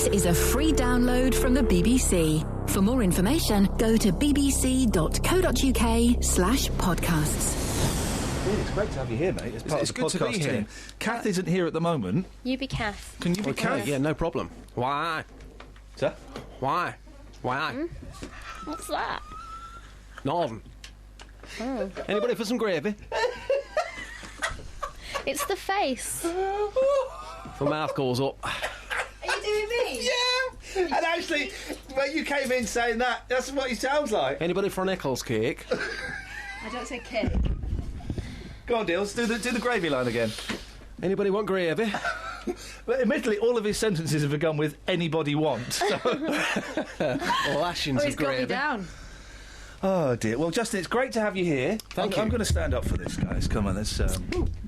This is a free download from the BBC. For more information, go to bbc.co.uk/podcasts. It's great to have you here, mate. It's part of the good to be podcast here. team. Kath isn't here at the moment. You be Kath. Can you be Kath? Yeah, no problem. Why? Sir? Why? What's that? Northern. Oh. Anybody for some gravy? It's the face. My mouth goes up. Are you doing me? Yeah! And actually, when you came in saying that, that's what he sounds like. Anybody for an Eccles cake? I don't say cake. Go on, Deals, do the gravy line again. Anybody want gravy? But admittedly, all of his sentences have begun with "anybody want." So. Lashings He's of got me gravy. down. Oh dear. Well, Justin, it's great to have you here. Thank you. I'm going to stand up for this, guys. Come on, let's.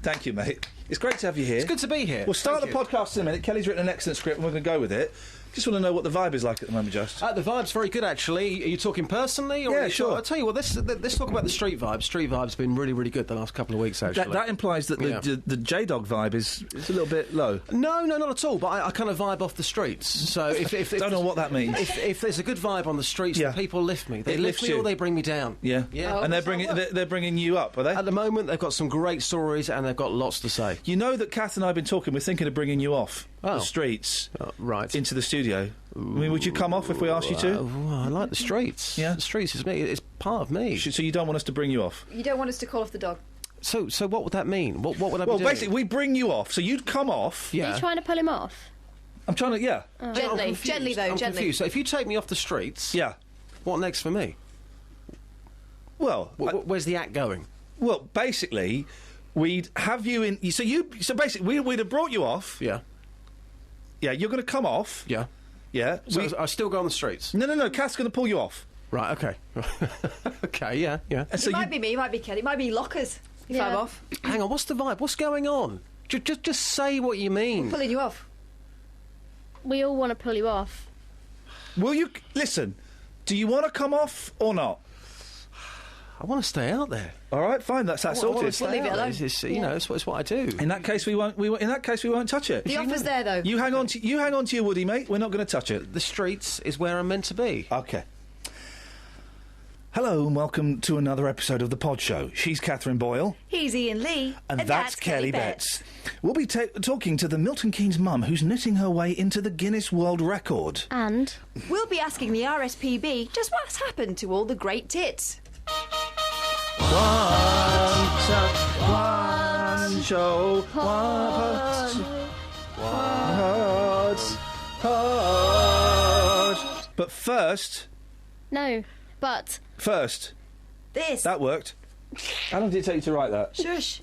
Thank you, mate. It's great to have you here. It's good to be here. We'll start Thank the you. podcast in a minute. Kelly's written an excellent script, and we're going to go with it. Just want to know what the vibe is like at the moment, Just. The vibe's very good, actually. Are you talking personally? Or Yeah, are you sure. I'll tell you what, let's talk about the street vibe. Street vibe's been really, really good the last couple of weeks, actually. That implies that the J-Dog vibe is a little bit low. No, not at all, but I kind of vibe off the streets. So if Don't know what that means. If there's a good vibe on the streets, Yeah. the people lift me. They It lift lifts me you. or they bring me down. Yeah. Yeah. And they're bringing you up, are they? At the moment, they've got some great stories and they've got lots to say. You know that Kath and I have been talking. We're thinking of bringing you off the Oh. streets Right. into the studio. I mean, would you come off if we asked you to? I like the streets. Yeah. The streets is me. It's part of me. So you don't want us to bring you off? You don't want us to call off the dog. So what would that mean? What would I be Well, doing? basically, we bring you off, so you'd come off. Are yeah. you trying to pull him off? I'm trying to, yeah. I'm Gently, confused. gently though, I'm gently. confused. So if you take me off the streets, Yeah. what next for me? Well, Where's the act going? well, basically, we'd have you in. So basically, we'd have brought you off. Yeah. Yeah, you're going to come off. Yeah. Yeah. So I still go on the streets. No. Kath's going to pull you off. Right. Okay. Okay. Yeah. Yeah. And so It might be me, it might be Kelly, it might be Lockers if Yeah. I'm off. Hang on. What's the vibe? What's going on? Just say what you mean. Pulling you off. We all want to pull you off. Will you listen? Do you want to come off or not? I want to stay out there. All right, fine. That's that I want to sorted. stay leave it out there. alone. It's, you know, it's what I do. In that case, we won't. In that case, we won't touch it. The offer's there though. You hang on to your Woody, mate. We're not going to touch it. The streets is where I'm meant to be. Okay. Hello and welcome to another episode of The Pod Show. She's Catherine Boyle. He's Ian Lee. And that's Kelly Betts. We'll be talking to the Milton Keynes mum who's knitting her way into the Guinness World Record. And We'll be asking the RSPB just what's happened to all the great tits. One show, pod. But first, no, but This. that worked. How long did it take you to write that? Shush.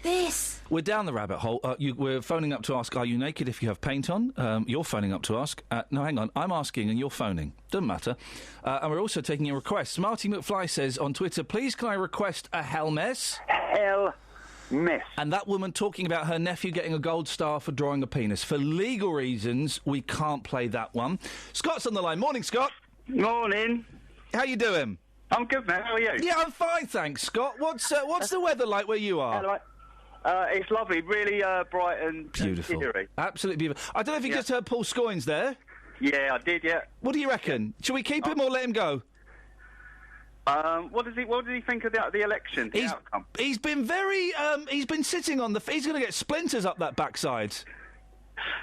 This. We're down the rabbit hole. We're phoning up to ask, are you naked if you have paint on? You're phoning up to ask. No, hang on. I'm asking and you're phoning. Doesn't matter. And we're also taking a request. Marty McFly says on Twitter, please can I request a hell mess? Hell mess. And that woman talking about her nephew getting a gold star for drawing a penis. For legal reasons, we can't play that one. Scott's on the line. Morning, Scott. Morning. How you doing? I'm good, man. How are you? Yeah, I'm fine, thanks, Scott. What's the weather like where you are? Hello. It's lovely, really bright and Beautiful. cheery. Absolutely beautiful. I don't know if you Yeah. just heard Paul Scoins there. Yeah, I did. Yeah. What do you reckon? Shall we keep him or let him go? What did he think of the election? The outcome? He's been very. He's been sitting on the. He's going to get splinters up that backside.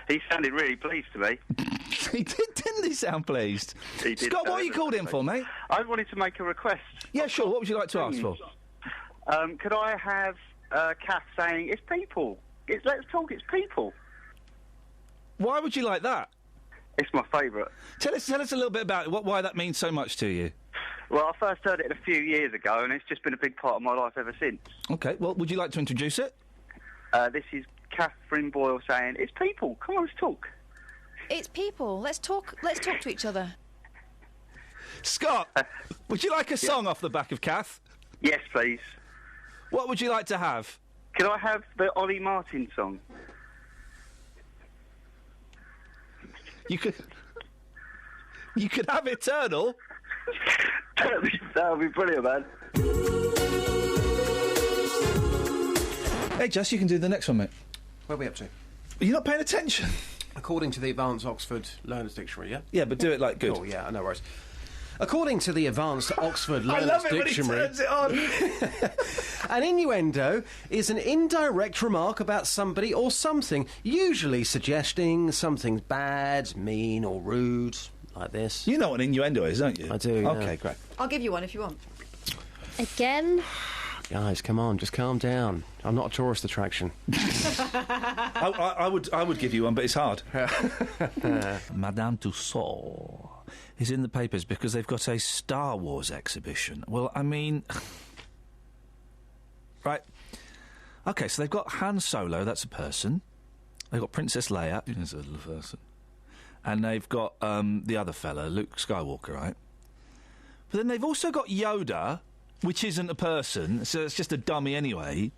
He sounded really pleased to me. He did, didn't he? Sound pleased. He did Scott, what sound are you called in for, mate? I wanted to make a request. Yeah, sure. What would you like to ask for? Could I have Kath saying it's people? Let's talk. It's people. Why would you like that? It's my favourite. Tell us a little bit about it. Why that means so much to you. Well, I first heard it a few years ago, and it's just been a big part of my life ever since. Okay. Well, would you like to introduce it? This is Catherine Boyle saying it's people. Come on, let's talk. It's people. Let's talk to each other. Scott, would you like a song off the back of Kath? Yes, please. What would you like to have? Can I have the Ollie Martin song? You could have Eternal. That would be brilliant, man. Hey, Jess, you can do the next one, mate. Where are we up to? Are you not paying attention? According to the Advanced Oxford Learner's Dictionary, yeah? Yeah, but do it like good. Oh, yeah, no worries. According to the Advanced Oxford Learner's Dictionary... I love it when he turns it on. An innuendo is an indirect remark about somebody or something, usually suggesting something's bad, mean or rude, like this. You know what an innuendo is, don't you? I do, yeah. Okay, great. I'll give you one if you want. Again? Guys, come on, just calm down. I'm not a tourist attraction. I would give you one, but it's hard. Madame Tussauds is in the papers because they've got a Star Wars exhibition. Well, I mean... right. OK, so they've got Han Solo, that's a person. They've got Princess Leia, that's a little person. And they've got the other fella, Luke Skywalker, right? But then they've also got Yoda, which isn't a person, so it's just a dummy anyway.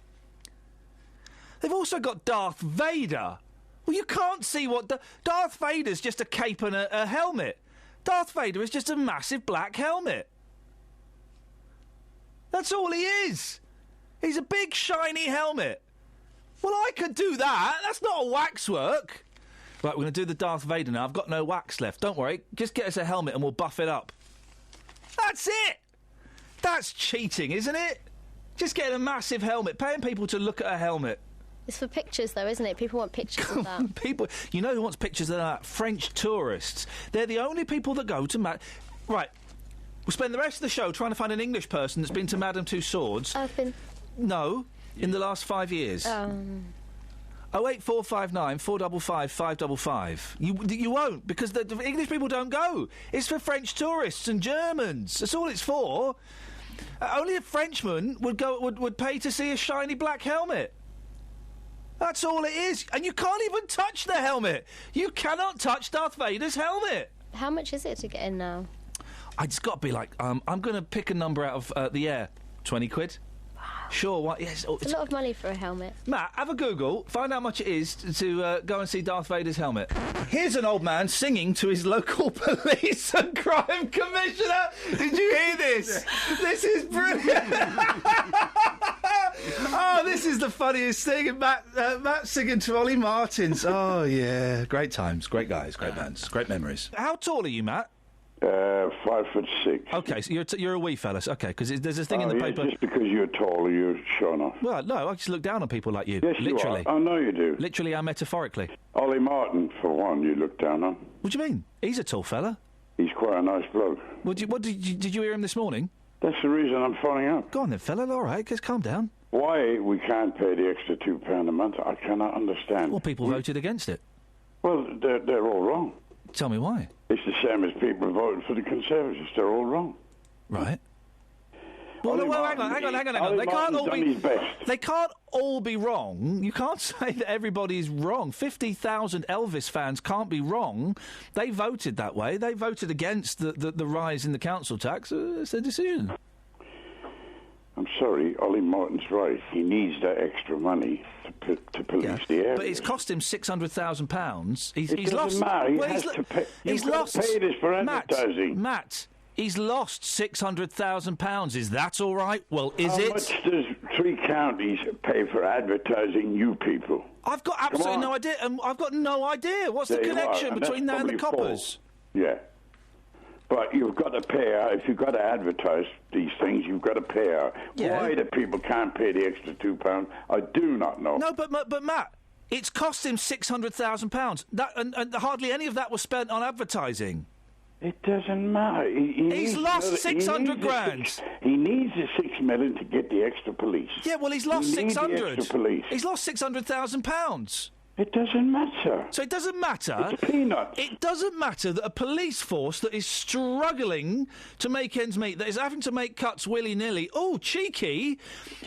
They've also got Darth Vader. Well, you can't see what... Darth Vader's just a cape and a helmet. Darth Vader is just a massive black helmet. That's all he is. He's a big, shiny helmet. Well, I could do that. That's not a waxwork. Right, we're going to do the Darth Vader now. I've got no wax left. Don't worry. Just get us a helmet and we'll buff it up. That's it. That's cheating, isn't it? Just getting a massive helmet. Paying people to look at a helmet. It's for pictures, though, isn't it? People want pictures of that. People, you know who wants pictures of that? French tourists. They're the only people that go to... Right. We'll spend the rest of the show trying to find an English person that's been to Madame Tussauds. I've been... No, in the last 5 years. 08459 455 555. You won't, because the English people don't go. It's for French tourists and Germans. That's all it's for. Only a Frenchman would pay to see a shiny black helmet. That's all it is. And you can't even touch the helmet. You cannot touch Darth Vader's helmet. How much is it to get in now? It's got to be like, I'm going to pick a number out of the air. 20 quid? Sure, what? Yes. It's a lot of money for a helmet. Matt, have a Google, find out how much it is to go and see Darth Vader's helmet. Here's an old man singing to his local police and crime commissioner. Did you hear this? This is brilliant. Oh, this is the funniest thing. And Matt singing to Ollie Martins. Oh, yeah. Great times, great guys, great bands, great memories. How tall are you, Matt? 5'6". OK, so you're a wee fella. OK, because there's a thing in the paper... Just because you're taller, you're showing off. Well, no, I just look down on people like you. Yes, literally. you are. I know you do. Literally and metaphorically. Ollie Martin, for one, you look down on. What do you mean? He's a tall fella. He's quite a nice bloke. Did you hear him this morning? That's the reason I'm phoning up. Go on then, fella. All right, just calm down. Why we can't pay the extra £2 a month, I cannot understand. Well, people voted against it. Well, they're all wrong. Tell me why. It's the same as people voted for the Conservatives. They're all wrong. Right. Well, hang on. They can't all be. They can't all be wrong. You can't say that everybody's wrong. 50,000 Elvis fans can't be wrong. They voted that way. They voted against the rise in the council tax. It's their decision. I'm sorry, Ollie Martin's right. He needs that extra money to police the area. But it's cost him £600,000. It doesn't matter. He has to pay. He's lost. Pay this for advertising. Matt, he's lost £600,000. Is that all right? Well, is it? How much does 3 counties pay for advertising? You people. I've got absolutely no idea. I've got no idea. What's the connection between that and the coppers? Yeah. But you've got to pay out. If you've got to advertise these things, you've got to pay out. Yeah. Why the people can't pay the extra £2, I do not know. No, but Matt, it's cost him £600,000. That and hardly any of that was spent on advertising. It doesn't matter. He's lost 600 grand. He needs the 6 million to get the extra police. Yeah, well, he's lost 600. The extra police. He's lost £600,000. It doesn't matter. So it doesn't matter. It's peanuts. It doesn't matter that a police force that is struggling to make ends meet, that is having to make cuts willy-nilly, cheeky,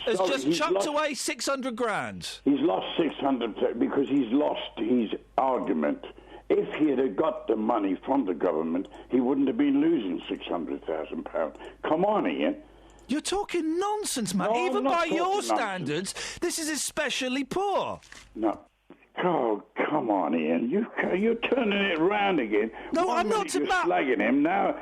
has just chucked away 600 grand. He's lost 600 because he's lost his argument. If he had got the money from the government, he wouldn't have been losing £600,000. Come on, Ian. You're talking nonsense, man. No, even by your standards, this is especially poor. No. Oh, come on, Ian. You're turning it round again. No, I'm not. You're slagging him. Now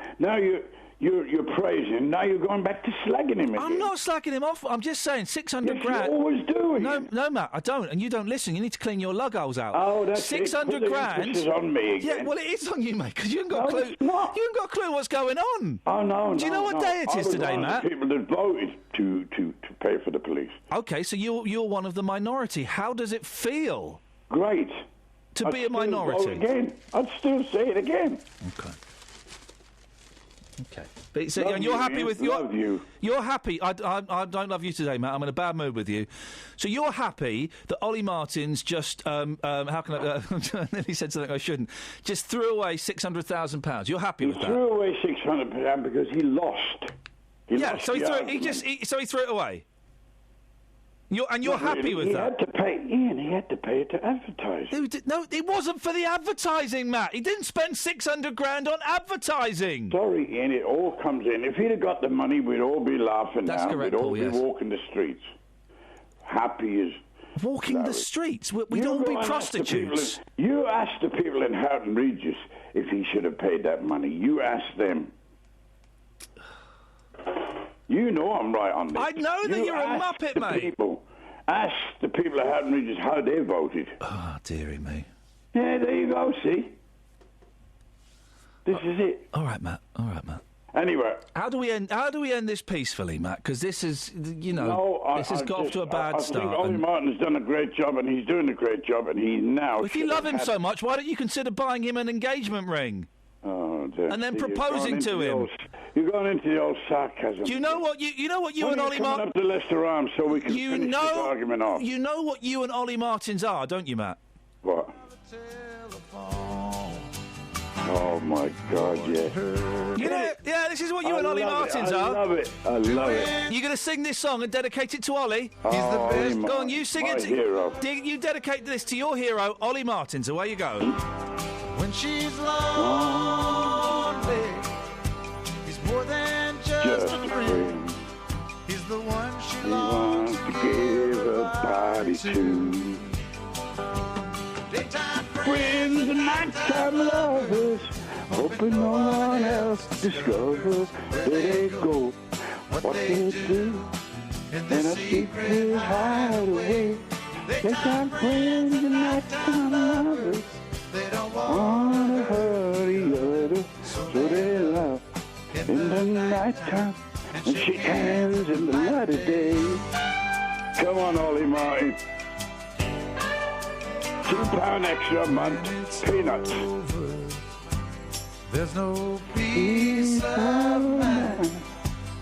You're praising. Now you're going back to slagging him again. I'm not slacking him off. I'm just saying 600 Yes, grand. you always do. No, Matt, I don't. And you don't listen. You need to clean your lug holes out. Oh, that's 600 it. grand. This is on me again. Yeah, well, it is on you, mate, because you haven't got a No, clue. it's not. You haven't got a clue what's going on. Oh, no, Do you know what day it is today, Matt? The people that voted to pay for the police. Okay, so you're one of the minority. How does it feel Great. to I'd be a still vote minority? Again. I'd still say it again. Okay. But so, Love and you're you, happy Ian. with Love you. You're happy. I don't love you today, Matt. I'm in a bad mood with you. So you're happy that Ollie Martins just how can I? He said something I shouldn't. Just threw away £600,000. You're happy with He that? threw away £600 because he lost. Yeah. lost So he the threw. argument. He threw it away. You're happy with he that? Had to pay, Ian, he had to pay it to advertise. No, it wasn't for the advertising, Matt. He didn't spend 600 grand on advertising. Sorry, Ian, it all comes in. If he'd have got the money, we'd all be laughing That's now. correct, We'd all Paul, be yes. walking the streets. Happy as... Walking the Larry. streets? We'd You all go be and ask the prostitutes. people in- You asked the people in Houghton Regis if he should have paid that money. You asked them. You know I'm right on this. I know that you're a asked muppet, the mate. People. Ask the people at Houghton Regis how they voted. Oh, dearie me. Yeah, there you go, see? This is it. All right, Matt. Anyway. How do we end this peacefully, Matt? Because this is, this has got off to a bad I start. think Ollie and Martin's done a great job, and he's doing a great job, and he's now... if you love him so much, why don't you consider buying him an engagement ring? Oh, dear. And then See, you're proposing going to into the him. You're going into the old sarcasm. Do you know what you When and are Ollie you coming Martin? up to Leicester Arms so we can finish this argument off? You know what you and Ollie Martins are, don't you, Matt? What? Oh, my God, yeah. You know, yeah, this is what you and Ollie Martins are. I love it. You're going to sing this song and dedicate it to Ollie? He's the best. Go on, you sing my it. hero. You dedicate this to your hero, Ollie Martins. Away you go. When she's lonely, he's more than just a friend. He's the one she wants to give a party to. Daytime Friends and nighttime lovers, hoping no one else discovers where they go, what they do, in a secret hideaway. Daytime friends and nighttime lovers, they don't wanna hurt each other, so they love in the nighttime and shake hands in the light of day. Come on, Ollie Martin. £2 extra a month, peanuts. There's no peace of mind,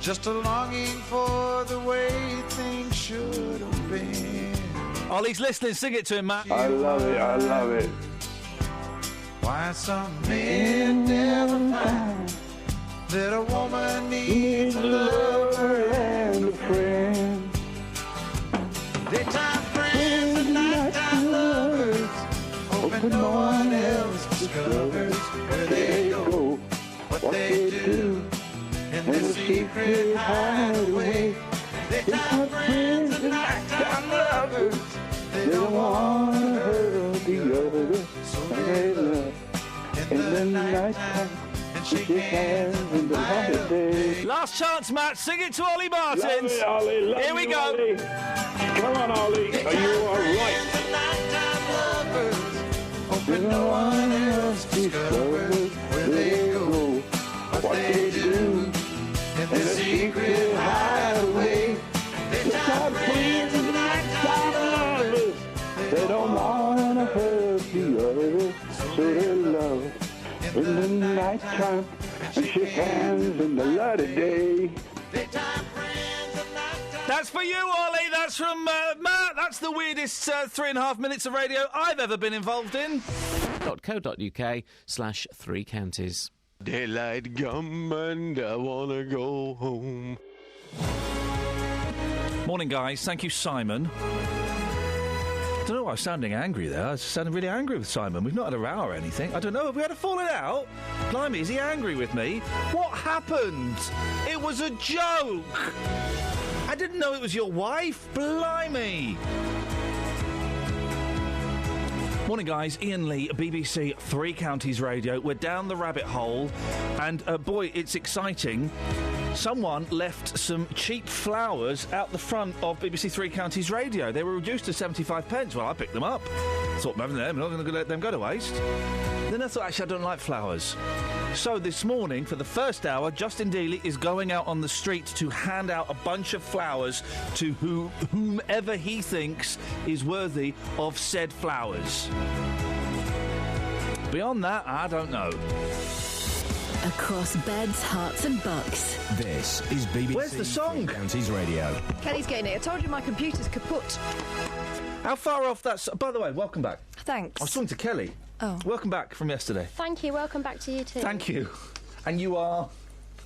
just a longing for the way things should have been. Ollie's listening. Sing it to him, Matt. I love it, I love it. Why some men never find that a woman needs a lover and a friend. Daytime friends and nighttime lovers, hoping no one else discovers where they go, what they do, in the secret hideaway. Daytime friends and nighttime lovers, they don't want to hurt the other, so they love in the nighttime and shake hands in the light of day. Last chance, Matt. Sing it to Ollie Martins. Love it, Ollie. Love Here we you, go. Ollie. Come on, Ollie. You are right. Hoping no one else discovers where they go, what they do, in the secret hideaway. Daytime friends and nighttime lovers, They don't want to hurt the other, so they love in the nighttime and shake hands in the light of day. That's for you, Ollie. That's from Matt. That's the weirdest 3.5 minutes of radio I've ever been involved in. .co.uk/3 counties. Daylight come and I wanna go home. Morning, guys. Thank you, Simon. I don't know why I was sounding angry there. I was sounding really angry with Simon. We've not had a row or anything. I don't know. Have we had a falling out? Blimey, is he angry with me? What happened? It was a joke. I didn't know it was your wife. Blimey. Morning, guys. Iain Lee, BBC Three Counties Radio. We're down the rabbit hole, and boy, it's exciting. Someone left some cheap flowers out the front of BBC Three Counties Radio. They were reduced to 75p. Well, I picked them up. Thought, I'm not going to let them go to waste. Then I thought, actually, I don't like flowers. So this morning, for the first hour, Justin Dealey is going out on the street to hand out a bunch of flowers to whomever he thinks is worthy of said flowers. Beyond that, I don't know. Across beds, hearts and bucks. This is BBC Where's the song? Three Counties Radio. Kelly's getting it. I told you my computer's kaput. How far off that... By the way, welcome back. Thanks. I was talking to Kelly. Oh. Welcome back from yesterday. Thank you. Welcome back to you too. Thank you. And you are...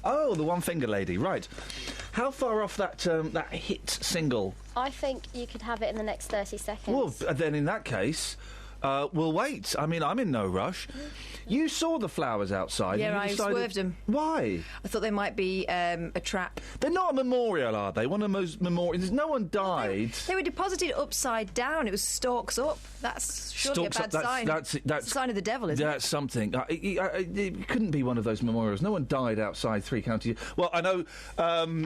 Oh, the one-finger lady. Right. How far off that hit single? I think you could have it in the next 30 seconds. Well, then in that case, we'll wait. I mean, I'm in no rush. You saw the flowers outside. Yeah, and I you decided... swerved them. Why? I thought they might be a trap. They're not a memorial, are they? One of those memorials. No one died. They were deposited upside down. It was stalks up. That's surely Stalks a up, bad sign. That's a sign of the devil, isn't it? That's something. It couldn't be one of those memorials. No one died outside Three Counties. Well, I know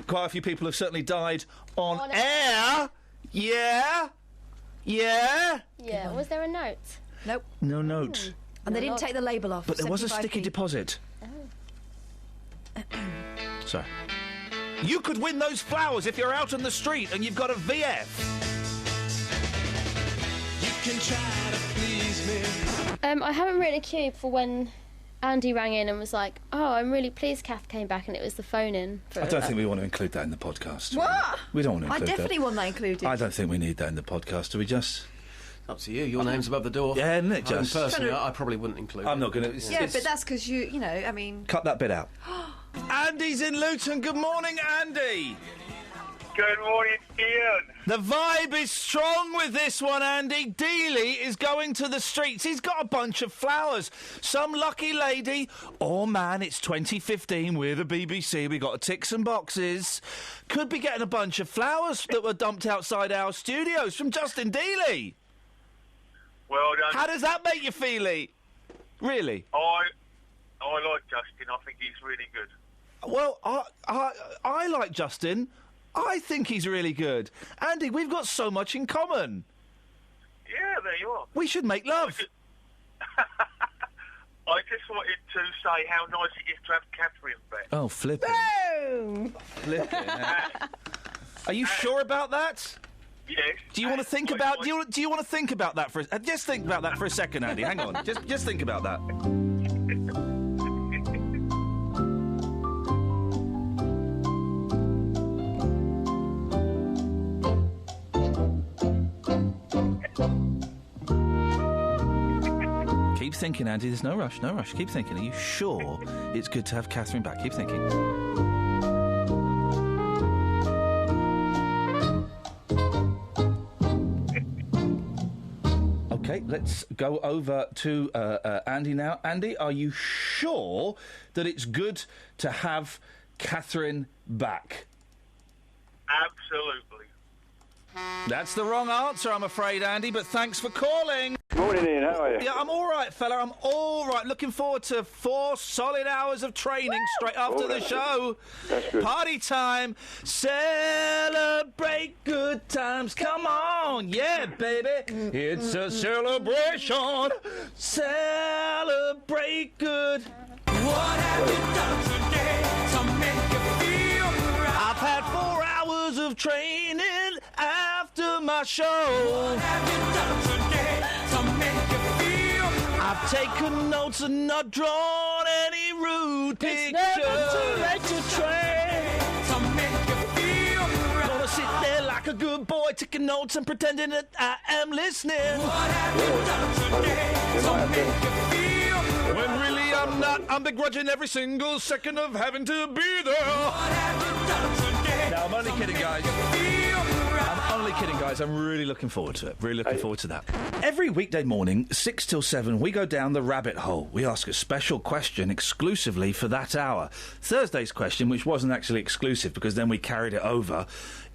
quite a few people have certainly died on air. Yeah. Yeah. Yeah. Was there a note? Nope. No note. And they didn't take the label off. But there was a 75p. sticky deposit. Oh. Sorry. You could win those flowers if you're out on the street and you've got a VF. You can try to please me. I haven't written a cue for when Andy rang in and was like, "Oh, I'm really pleased Kath came back," and it was the phone-in. I don't think we want to include that in the podcast. What? We don't want to I include that. definitely want that included. I don't think we need that in the podcast. Do we just... Up to you. Your name's above the door. Yeah, isn't it just... Personally, I probably wouldn't include it. I'm not going to... Yeah, but that's because you know, I mean... Cut that bit out. Andy's in Luton. Good morning, Andy. Good morning, Ian. The vibe is strong with this one, Andy. Dealey is going to the streets. He's got a bunch of flowers. Some lucky lady, or man, it's 2015, we're the BBC, we got to tick some boxes, could be getting a bunch of flowers that were dumped outside our studios from Justin Dealey. Well done. How does that make you feel? Really? I like Justin. I think he's really good. Well, I like Justin. I think he's really good. Andy, we've got so much in common. Yeah, there you are. We should make love. I just wanted to say how nice it is to have Catherine back. Oh, flipping. Boom! Flipping. Are you sure about that? Yes. Do you want to think about? Do you want to think about that for? Just think about that for a second, Andy. Hang on. Just think about that. Keep thinking, Andy. There's no rush. No rush. Keep thinking. Are you sure it's good to have Catherine back? Keep thinking. Okay, let's go over to Andy now. Andy, are you sure that it's good to have Catherine back? Absolutely. That's the wrong answer, I'm afraid, Andy, but thanks for calling. Morning, Ian. How are you? Yeah, I'm all right, fella. I'm all right. Looking forward to 4 solid hours of training straight after the show. That's good. Party time. Celebrate good times. Come on. Yeah, baby. It's a celebration. Celebrate good. What have you done today to make you feel right? I've had 4 hours of training after my show. What have you done today to make you feel right? I've taken notes and not drawn any rude pictures. Never too late to train to make you feel right. Gonna sit there like a good boy, taking notes and pretending that I am listening. What have you done today to make you feel right? When really I'm not. I'm begrudging every single second of having to be there. What have you done today? No, I'm only kidding, guys. Feel right. I'm I'm only kidding, guys. I'm really looking forward to it. Really looking forward to that. Every weekday morning, 6 till 7, we go down the rabbit hole. We ask a special question exclusively for that hour. Thursday's question, which wasn't actually exclusive because then we carried it over,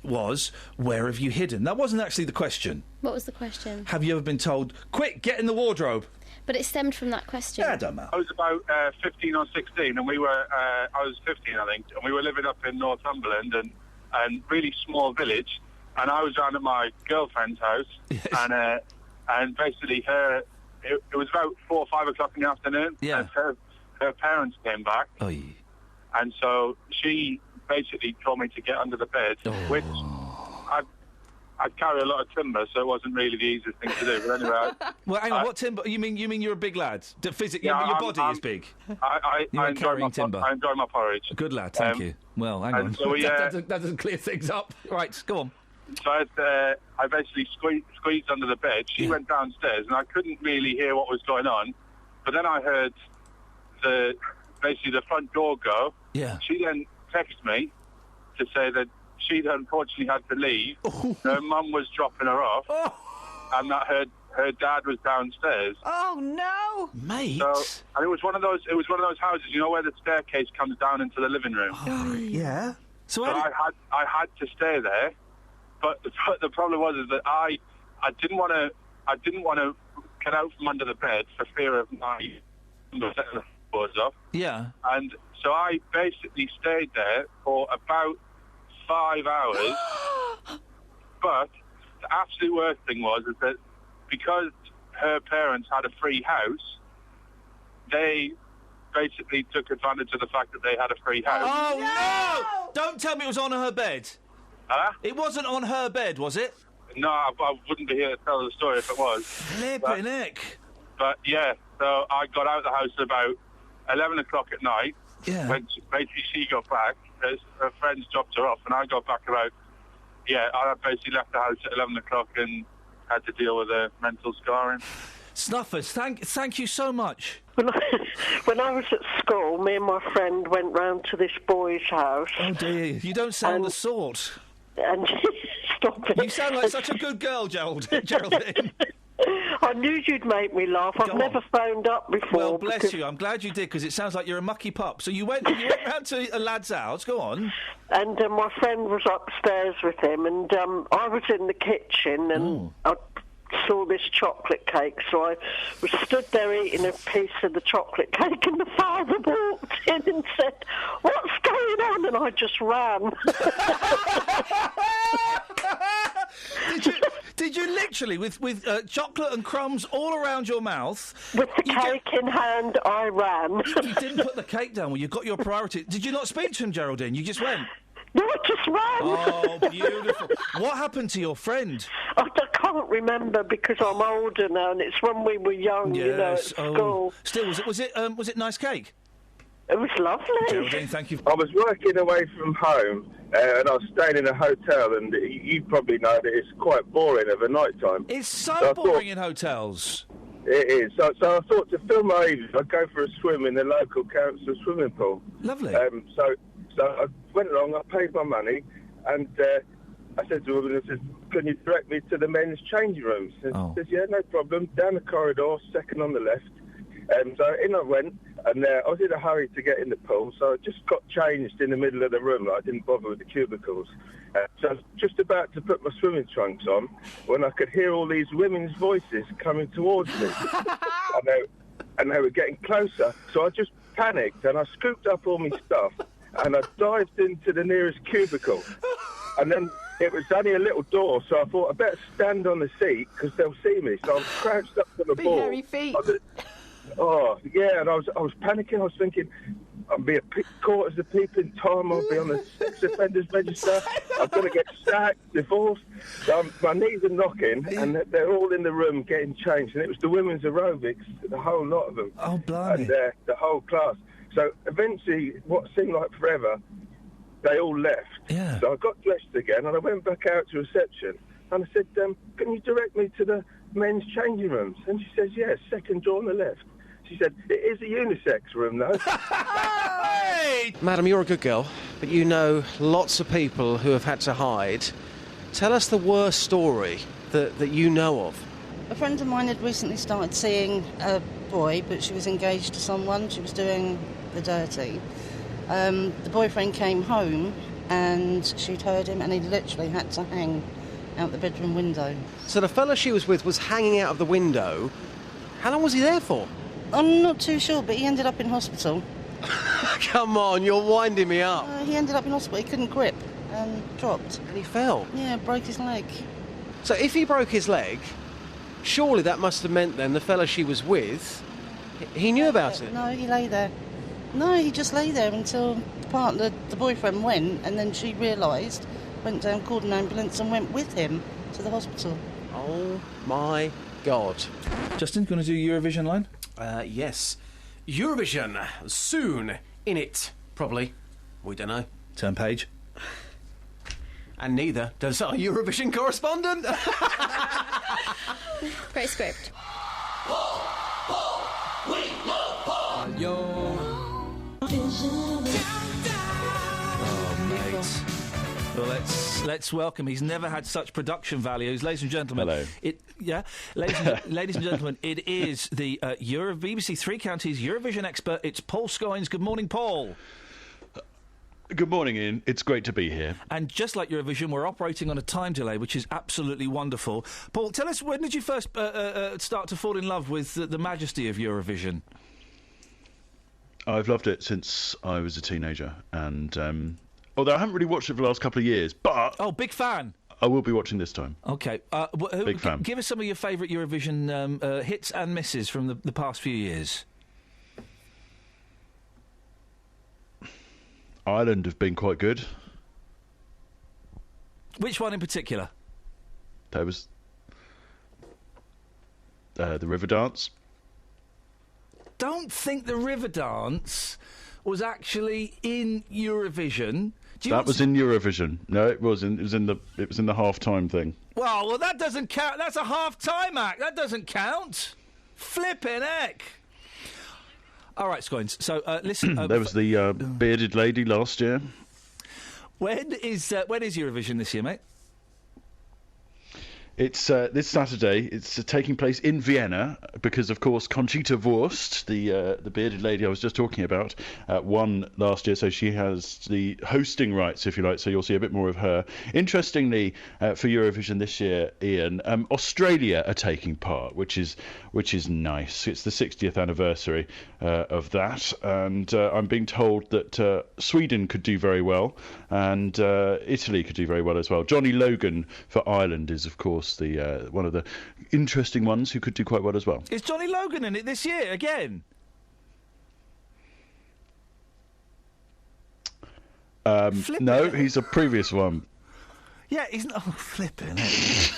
was, where have you hidden? That wasn't actually the question. What was the question? Have you ever been told, quick, get in the wardrobe? But it stemmed from that question. Yeah, I don't know. I was about 15 or 16, and we were, I was 15, I think, and we were living up in Northumberland, and really small village, and I was down at my girlfriend's house, Yes. and basically it was about 4 or 5 o'clock in the afternoon, Yeah. and her parents came back, Oy. and so she basically told me to get under the bed, which I carry a lot of timber, so it wasn't really the easiest thing to do. But anyway, Well, hang on. What timber? You mean you're a big lad? Physically, Yeah, your I'm- body I'm- is big. I weren't carrying timber. I enjoy my porridge. Good lad. Thank you. Well, hang and on. so we, that doesn't clear things up. Right, go on. So I basically squeezed under the bed. She went downstairs, and I couldn't really hear what was going on. But then I heard basically the front door go. Yeah. She then texted me to say that she'd unfortunately had to leave. Her mum was dropping her off, and that her dad was downstairs. Oh no, mate! So, and it was one of those houses, you know, where the staircase comes down into the living room. Yeah. So I had to stay there, but the problem was that I didn't want to get out from under the bed for fear of my setting the doors off. Yeah. And so I basically stayed there for about 5 hours. But the absolute worst thing was that because her parents had a free house, they basically took advantage of the fact that they had a free house. Oh no! Don't tell me it was on her bed. Huh? It wasn't on her bed, was it? No, I wouldn't be here to tell the story if it was. Flippin' heck. But yeah, so I got out of the house at about 11 o'clock at night. Yeah. When basically she got back, her friends dropped her off, and I got back about, I basically left the house at 11 o'clock and had to deal with the mental scarring. Snuffers, thank you so much. When I was at school, me and my friend went round to this boy's house. Oh dear, you don't sound the sort. And stop it. You sound like such a good girl, Geraldine. I knew you'd make me laugh. I've never phoned up before. Well, bless you. I'm glad you did, because it sounds like you're a mucky pup. So you went round to a lad's house. Go on. And my friend was upstairs with him, and I was in the kitchen, and I saw this chocolate cake, so I was stood there eating a piece of the chocolate cake, and the father walked in and said, "What's going on?" And I just ran. Did you literally, with chocolate and crumbs all around your mouth... With the cake in hand, I ran. You didn't put the cake down. Well, you got your priority. Did you not speak to him, Geraldine? You just went? No, I just ran. Oh, beautiful. What happened to your friend? I can't remember because I'm older now, and it's when we were young, you know, at school. Still, was it nice cake? It was lovely. Geraldine, thank you. I was working away from home, and I was staying in a hotel, and you probably know that it's quite boring of a night time. It's so boring in hotels. It is. So I thought to fill my evenings, I'd go for a swim in the local council swimming pool. Lovely. So I went along, I paid my money, and I said to her, "Can you direct me to the men's changing rooms?" And she says, "Yeah, no problem. Down the corridor, second on the left." So in I went, and I was in a hurry to get in the pool, so I just got changed in the middle of the room. I didn't bother with the cubicles. So I was just about to put my swimming trunks on when I could hear all these women's voices coming towards me. and they were getting closer, so I just panicked, and I scooped up all my stuff, and I dived into the nearest cubicle. And then it was only a little door, so I thought I better stand on the seat because they'll see me. So I was crouched up to the Big ball. hairy feet. And I was panicking. I was thinking I'll be caught as a peeping Tom. I'll be on the sex offenders register. I'm going to get sacked, divorced. So my knees are knocking, and they're all in the room getting changed. And it was the women's aerobics, the whole lot of them. Oh, blimey. And the whole class. So eventually, what seemed like forever, they all left. Yeah. So I got dressed again, and I went back out to reception, and I said, "Can you direct me to the men's changing rooms?" And she says, "Yes, second door on the left." She said, "It is a unisex room, though." Madam, you're a good girl, but you know lots of people who have had to hide Tell us the worst story that you know of. A friend of mine had recently started seeing a boy, but she was engaged to someone. She was doing the dirty. The boyfriend came home and she'd heard him, and he literally had to hang out the bedroom window. So the fella she was with was hanging out of the window. How long was he there for? I'm not too sure, but he ended up in hospital. Come on, you're winding me up. He ended up in hospital. He couldn't grip and dropped. And he fell? Yeah, broke his leg. So if he broke his leg, surely that must have meant then the fella she was with, he knew about it? No, he lay there. No, he just lay there until the boyfriend went, and then she realised, went down, called an ambulance and went with him to the hospital. Oh my God. Justin, going to do Eurovision line? Yes. Eurovision, soon, in it, probably. We don't know. Turn page. And neither does our Eurovision correspondent. Great script. Oh, mate. Well, let's welcome. He's never had such production values, ladies and gentlemen. Hello. Ladies and gentlemen, it is the BBC Three Counties Eurovision expert. It's Paul Scoins. Good morning, Paul. Good morning, Ian. It's great to be here. And just like Eurovision, we're operating on a time delay, which is absolutely wonderful. Paul, tell us, when did you first start to fall in love with the majesty of Eurovision? I've loved it since I was a teenager, and although I haven't really watched it for the last couple of years, but... Oh, big fan! I will be watching this time. OK. Big fan. Give us some of your favourite Eurovision hits and misses from the past few years. Ireland have been quite good. Which one in particular? There was the River Dance. Don't think the River Dance was actually in Eurovision. That was in Eurovision. No, it wasn't. It was in the half-time thing. Well, that doesn't count. That's a half-time act. That doesn't count. Flippin' heck. All right, Scoins. So listen. There was the bearded lady last year. When is Eurovision this year, mate? It's this Saturday. It's taking place in Vienna because, of course, Conchita Wurst, the bearded lady I was just talking about, won last year, so she has the hosting rights, if you like. So you'll see a bit more of her. Interestingly, for Eurovision this year, Ian, Australia are taking part, which is nice. It's the 60th anniversary of that, and I'm being told that Sweden could do very well, and Italy could do very well as well. Johnny Logan for Ireland is, of course, the one of the interesting ones who could do quite well as well. Is Johnny Logan in it this year again? No, he's a previous one. Yeah, he's not. Oh, flipping it.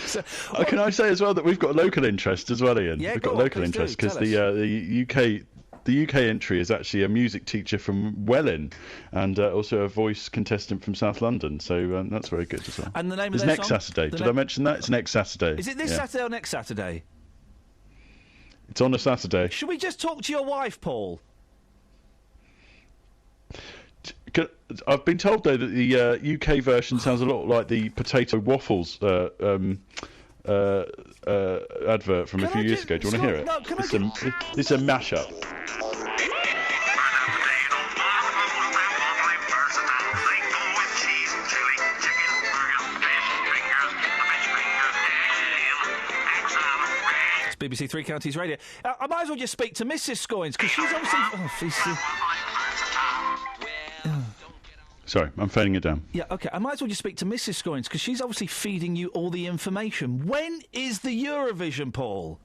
So, can I say as well that we've got a local interest as well, Ian? Yeah, we've got a local interest because the UK entry is actually a music teacher from Welling and also a voice contestant from South London, so that's very good as well. And the name of their next song? Saturday. Did I mention that? It's next Saturday. Is it this Saturday or next Saturday? It's on a Saturday. Should we just talk to your wife, Paul? I've been told, though, that the UK version sounds a lot like the potato waffles advert from a few years ago. Do you want to hear it? No, it's a mashup. It's BBC Three Counties Radio. I might as well just speak to Mrs. Scoins, because she's obviously... Sorry, I'm phoning it down. Yeah, OK. I might as well just speak to Mrs. Scoins, because she's obviously feeding you all the information. When is the Eurovision, Paul?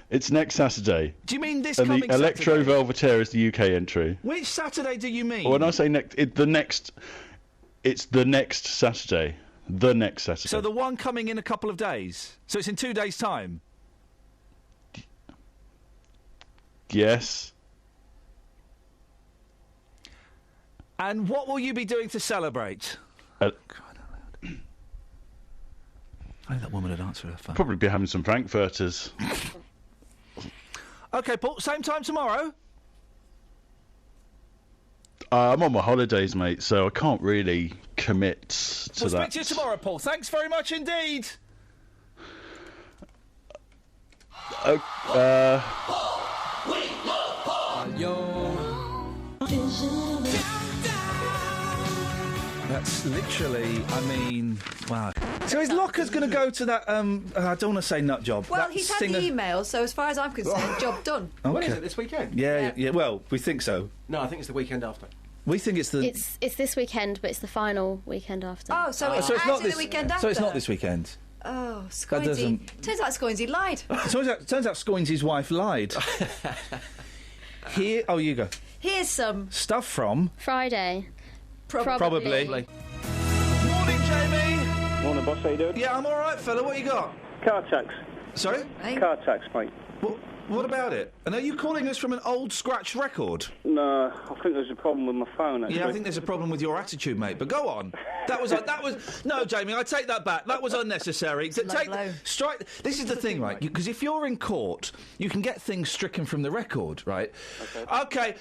It's next Saturday. Do you mean this and coming the Electro Saturday? Velvetere is the UK entry. Which Saturday do you mean? Well, when I say it's the next Saturday. The next Saturday. So the one coming in a couple of days? So it's in 2 days' time? Yes. And what will you be doing to celebrate? I think that woman would answer her phone. Probably be having some Frankfurters. OK, Paul, same time tomorrow? I'm on my holidays, mate, so I can't really commit to We'll that. speak to you tomorrow, Paul. Thanks very much indeed. That's literally, I mean, wow. So his locker's going to go to that, I don't want to say nut job. Well, that he's had singer- the email, so as far as I'm concerned, job done. Okay. When is it, this weekend? Yeah, well, we think so. No, I think it's the weekend after. We think it's the... It's this weekend, but it's the final weekend after. Oh, so it's not actually this, the weekend after. So it's not this weekend. Oh, That Scoinsy. doesn't- Turns out Scoinsy lied. Turns out Scoinsy's wife lied. Here, oh, you go. Here's some Stuff from... Friday. Probably. Morning, Jamie. Morning, boss. How you doing? Yeah, I'm all right, fella. What you got? Car tax. Sorry? Car tax, mate. What about it? And are you calling us from an old scratch record? No, I think there's a problem with my phone, actually. Yeah, I think there's a problem with your attitude, mate. But go on. That was no, Jamie. I take that back. That was unnecessary. Strike. This is the thing, right? Because if you're in court, you can get things stricken from the record, right? Okay.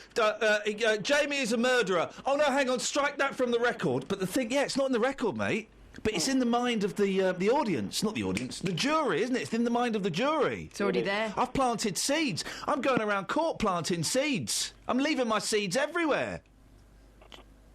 Jamie is a murderer. Oh no, hang on. Strike that from the record. But the thing, it's not in the record, mate. But it's in the mind of the audience, not the audience, the jury, isn't it? It's in the mind of the jury. It's already there. I've planted seeds. I'm going around court planting seeds. I'm leaving my seeds everywhere.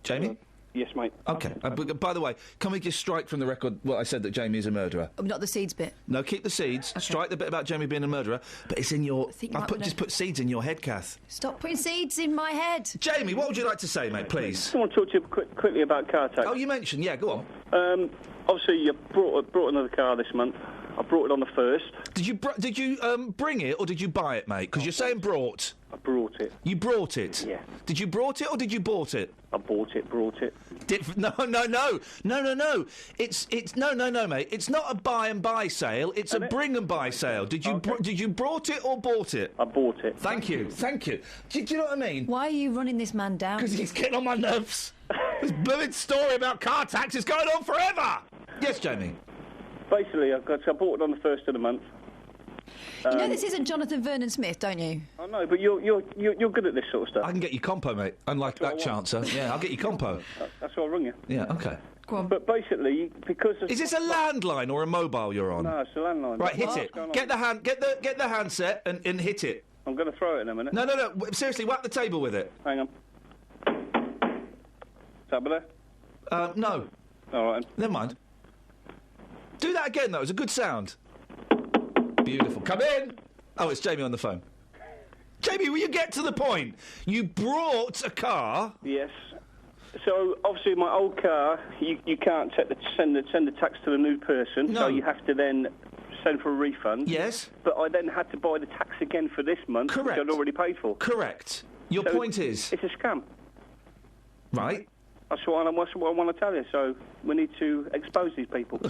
Jamie? Yes, mate. Okay. But by the way, can we just strike from the record what I said that Jamie is a murderer? Not the seeds bit. No, keep the seeds. Strike the bit about Jamie being a murderer. But it's in your... Just put seeds in your head, Kath. Stop putting seeds in my head. Jamie, what would you like to say, mate, please? I want to talk to you quickly about car tax. Oh, you mentioned, yeah, go on. Obviously, you brought another car this month. I brought it on the 1st. Did you bring it or did you buy it, mate? Because you're saying brought. I brought it. You brought it? Yeah. Did you brought it or did you bought it? I brought it. No, It's no, mate. It's not a buy and buy sale. It's a bring and buy sale. Did you did you brought it or bought it? I bought it. Thank you. Do you know what I mean? Why are you running this man down? Because he's getting on my nerves. This blooming story about car tax is going on forever. Yes, Jamie. Basically, I bought it on the 1st of the month. You know this isn't Jonathan Vernon Smith, don't you? I know, but you're good at this sort of stuff. I can get you compo, mate. Unlike that chancer. Yeah, I'll get you compo. That's why I rung you. Yeah, okay. Go on. But basically, because is this a landline or a mobile you're on? No, it's a landline. Right, hit it. Get the handset and hit it. I'm going to throw it in a minute. No. Seriously, whack the table with it. Hang on. Is that better? No. All right. Never mind. Do that again, though. It was a good sound. Beautiful. Come in. Oh, it's Jamie on the phone. Jamie, will you get to the point? You brought a car. Yes. So obviously, my old car, you can't send the tax to the new person. No. So you have to then send for a refund. Yes. But I then had to buy the tax again for this month, Correct. which I'd already paid for. Correct. Your point is it's a scam. Right. That's what I want to tell you. So we need to expose these people.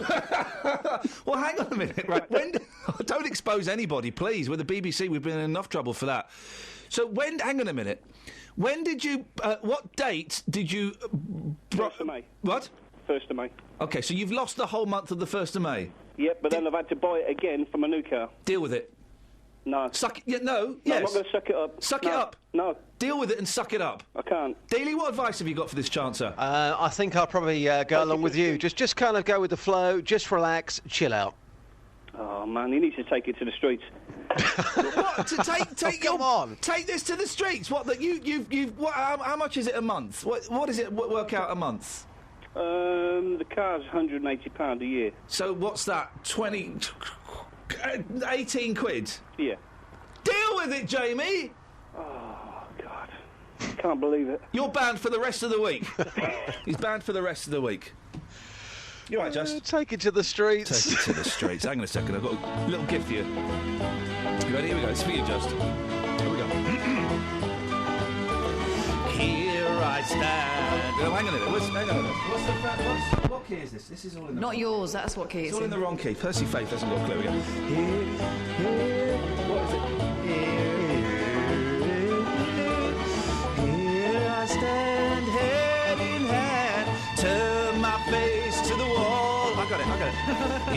Well, hang on a minute. Right. Don't expose anybody, please. With the BBC, we've been in enough trouble for that. So hang on a minute. When did you? What date did you? 1st of May. What? 1st of May. Okay, so you've lost the whole month of the 1st of May. Yep, but then I've had to buy it again for my new car. Deal with it. No. Suck it. Yeah, no. Yes. Yes. I'm not going to suck it up. Suck it up. No. Deal with it and suck it up. I can't. Dealey, what advice have you got for this chancer? I think I'll probably go along with you. Just kind of go with the flow. Just relax, chill out. Oh man, he needs to take it to the streets. What? To take Come on. Take this to the streets? What? That you've what? How much is it a month? What is it? Work out a month? The car's £180 a year. So what's that? 18 quid? Yeah. Deal with it, Jamie! Oh, God. Can't believe it. You're banned for the rest of the week. He's banned for the rest of the week. You all right, Just? Take it to the streets. Take it to the streets. Hang on a second, I've got a little gift for you. You ready? Here we go. It's for you, Just. Here we go. Here I stand. Oh, hang on a minute. Hang on a minute. What key is this? This is all in the Not yours, that's what key It's it's all in the wrong key. Percy Faith hasn't got a clue. Here, what is it? Here I stand, head in hand, turn my face to the wall. I got it.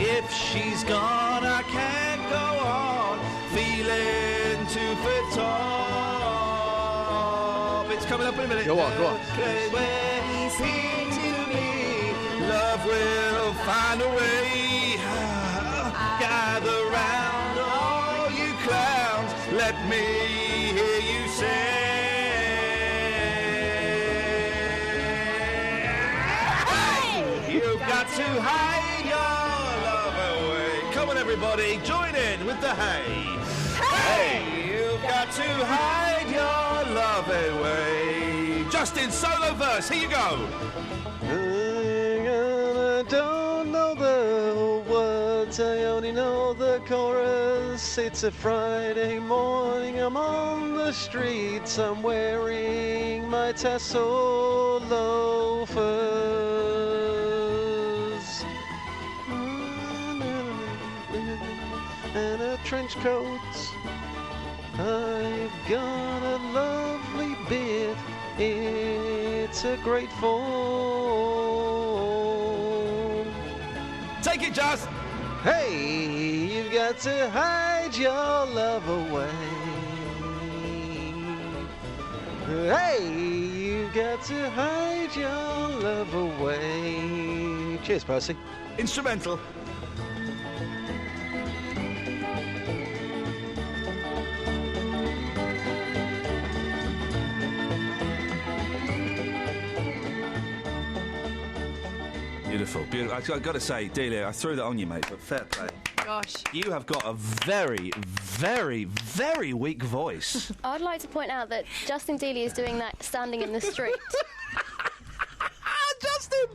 If she's gone, I can't go on, feeling 2 foot tall. It's It's coming up in a minute. Go on. Love will find a way. Gather round, all you clowns. Let me hear you say. You've got to hide your love away. Come on, everybody, join in with the hey. Hey! You've got to hide your love away. Justin, solo verse, here you go. I don't know the words, I only know the chorus. It's a Friday morning, I'm on the streets, I'm wearing my tassel loafers and a trench coat. I've got a lovely beard, it's a great form. Take it, Just. Hey, you've got to hide your love away. Hey, you've got to hide your love away. Cheers, Percy. Instrumental. Beautiful, beautiful. I've got to say, Delia, I threw that on you, mate, but fair play. Gosh. You have got a very, very, very weak voice. I'd like to point out that Justin Dealey is doing that standing in the street. Justin!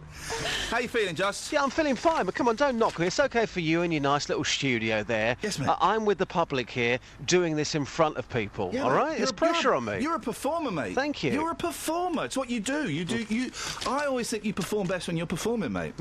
How you feeling, Just? Yeah, I'm feeling fine, but come on, don't knock me. It's okay for you in your nice little studio there. Yes, mate. I'm with the public here, doing this in front of people, all right? There's pressure on me. You're a performer, mate. Thank you. You're a performer. It's what you do. I always think you perform best when you're performing, mate.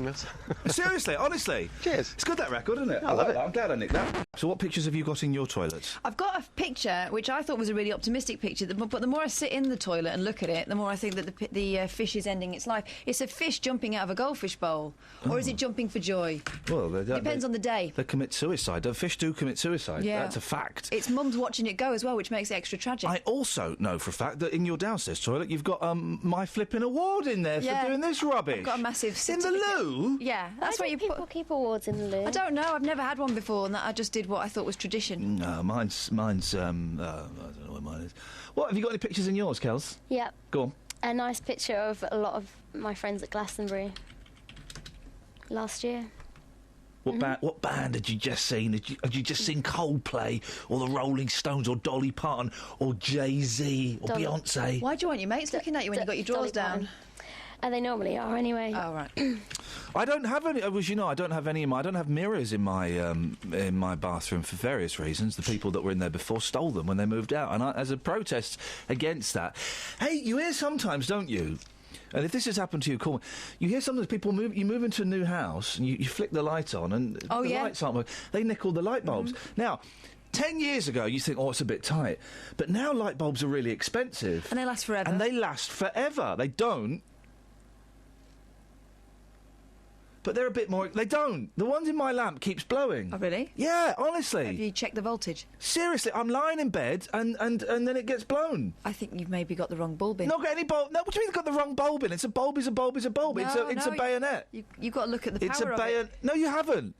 Seriously, honestly. Cheers. It's good, that record, isn't it? I love it. That. I'm glad I nicked that. So what pictures have you got in your toilets? I've got a picture which I thought was a really optimistic picture, but the more I sit in the toilet and look at it, the more I think that the fish is ending its life. It's a fish jumping out of a goldfish bowl, or is it jumping for joy? Well, depends on the day. They commit suicide. Fish do commit suicide. Yeah. That's a fact. It's mum's watching it go as well, which makes it extra tragic. I also know for a fact that in your downstairs toilet you've got my flipping award in there for doing this rubbish. I've got a massive in the loo. Yeah, that's where you people keep awards in the loo. I don't know. I've never had one before, and I just did what I thought was tradition. No, mine's. I don't know what mine is. What have you got any pictures in yours, Kels? Yep. Go on. A nice picture of a lot of my friends at Glastonbury last year. What band had you just seen? Had you just seen Coldplay or the Rolling Stones or Dolly Parton or Jay-Z or Beyonce? Why do you want your mates looking at you when you got your drawers down? And they normally are anyway. Oh right. I don't have any. As you know, I don't have any. I don't have mirrors in my bathroom for various reasons. The people that were in there before stole them when they moved out, and as a protest against that. Hey, you hear sometimes, don't you? And if this has happened to you, call me. You hear sometimes people move. You move into a new house and you flick the light on, and the lights aren't working. They nick all the light bulbs. Now, 10 years ago, you think, oh, it's a bit tight, but now light bulbs are really expensive, and they last forever. And they last forever. They don't. But they're a bit more... They don't. The ones in my lamp keeps blowing. Oh, really? Yeah, honestly. Have you checked the voltage? Seriously, I'm lying in bed and then it gets blown. I think you've maybe got the wrong bulb in. Not got any bulb... No, what do you mean you've got the wrong bulb in? It's a bulb is a bulb is a bulb. No, it's a bayonet. You've got to look at the power of it. No, you haven't.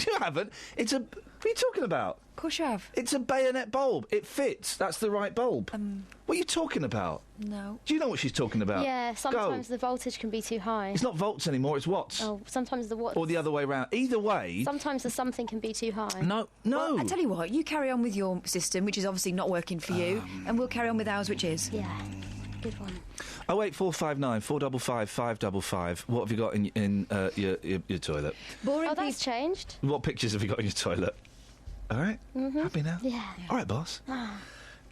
You haven't. It's a... What are you talking about? Of course you have. It's a bayonet bulb. It fits. That's the right bulb. What are you talking about? No. Do you know what she's talking about? Yeah, sometimes the voltage can be too high. It's not volts anymore, it's watts. Oh, sometimes the watts. Or the other way round. Either way... Sometimes the something can be too high. No. Well, I tell you what, you carry on with your system, which is obviously not working for you, and we'll carry on with ours, which is. Yeah, good one. 08459 455 555. What have you got in your toilet? Boring. Oh, that's changed. What pictures have you got in your toilet? All right? Mm-hmm. Happy now? Yeah. All right, boss.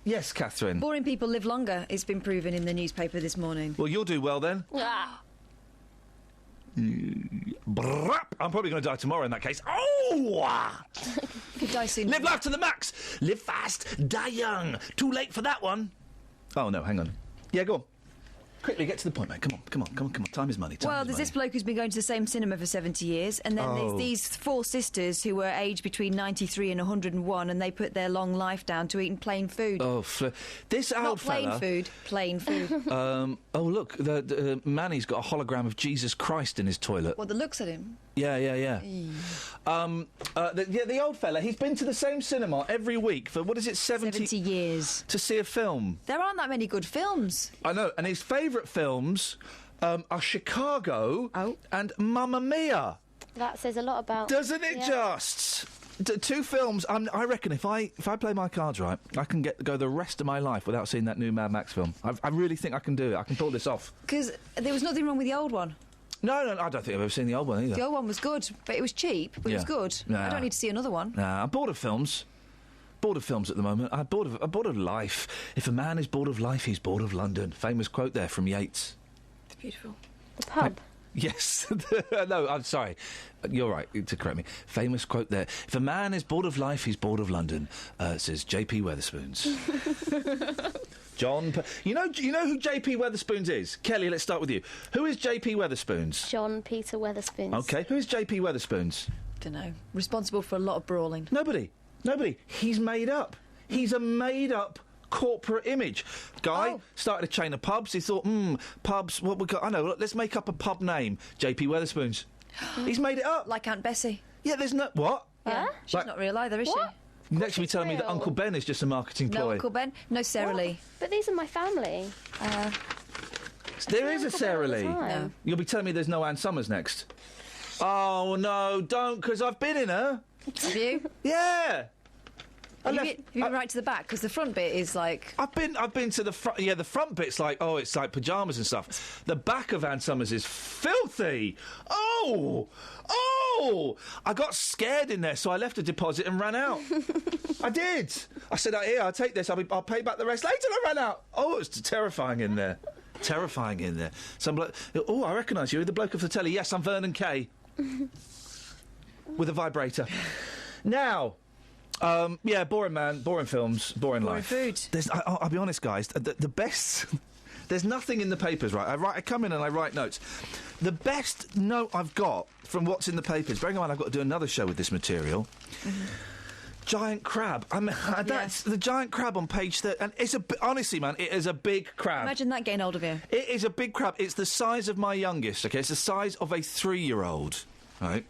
Yes, Catherine. Boring people live longer, it's been proven in the newspaper this morning. Well, you'll do well then. I'm probably going to die tomorrow in that case. Oh! Could die soon. Live life to the max. Live fast, die young. Too late for that one. Oh, no, hang on. Yeah, go on. Quickly, get to the point, mate. Come on. Time is money. Well, there's this bloke who's been going to the same cinema for 70 years, and then there's these 4 sisters who were aged between 93 and 101, and they put their long life down to eating plain food. Oh, this old fella... Not plain food. Look, the Manny's got a hologram of Jesus Christ in his toilet. Well, that looks at him. Yeah. The old fella, he's been to the same cinema every week for, what is it, 70 years. To see a film. There aren't that many good films. I know, and his favourite films are Chicago and Mamma Mia. That says a lot about... Doesn't it just? 2 films. I reckon if I play my cards right, I can go the rest of my life without seeing that new Mad Max film. I really think I can do it. I can pull this off. Because there was nothing wrong with the old one. No, I don't think I've ever seen the old one either. The old one was good, but it was cheap, but it was good. Nah. I don't need to see another one. Nah, I'm bored of films. Bored of films at the moment. I'm bored of life. If a man is bored of life, he's bored of London. Famous quote there from Yeats. It's beautiful. The pub. Yes. No, I'm sorry. You're right to correct me. Famous quote there. If a man is bored of life, he's bored of London, says J.P. Weatherspoons. You know who J.P. Weatherspoons is? Kelly, let's start with you. Who is J.P. Weatherspoons? John Peter Weatherspoons. OK. Who is J.P. Weatherspoons? Don't know. Responsible for a lot of brawling. Nobody. He's made up. He's a made-up corporate image. Guy started a chain of pubs. He thought, pubs, what we got? I know, let's make up a pub name. J.P. Weatherspoons. He's made it up. Like Aunt Bessie. Yeah, there's no... What? Yeah. She's not real either, is she? Next to be telling me that Uncle Ben is just a marketing ploy. No, Uncle Ben? No, Sarah Lee. But these are my family. There is a Sarah Lee. No. You'll be telling me there's no Ann Summers next. Oh, no, don't, because I've been in her. Have you? Yeah. Have you been right to the back? Because the front bit is like... I've been to the front... Yeah, the front bit's like, it's like pyjamas and stuff. The back of Ann Summers is filthy. Oh! I got scared in there, so I left a deposit and ran out. I did. I said, here, I'll take this. I'll pay back the rest later, and I ran out. Oh, it was terrifying in there. Some bloke... Oh, I recognise you. The bloke of the telly. Yes, I'm Vernon Kay. With a vibrator. Now... boring man, boring films, boring life. Boring food. I'll be honest, guys. The best. There's nothing in the papers, right? I come in and I write notes. The best note I've got from what's in the papers. Bearing in mind, I've got to do another show with this material. Mm-hmm. Giant crab. That's the giant crab on page 30. And it's honestly, man, it is a big crab. Imagine that getting hold of you. It is a big crab. It's the size of my youngest. Okay, it's the size of a 3-year-old. Right.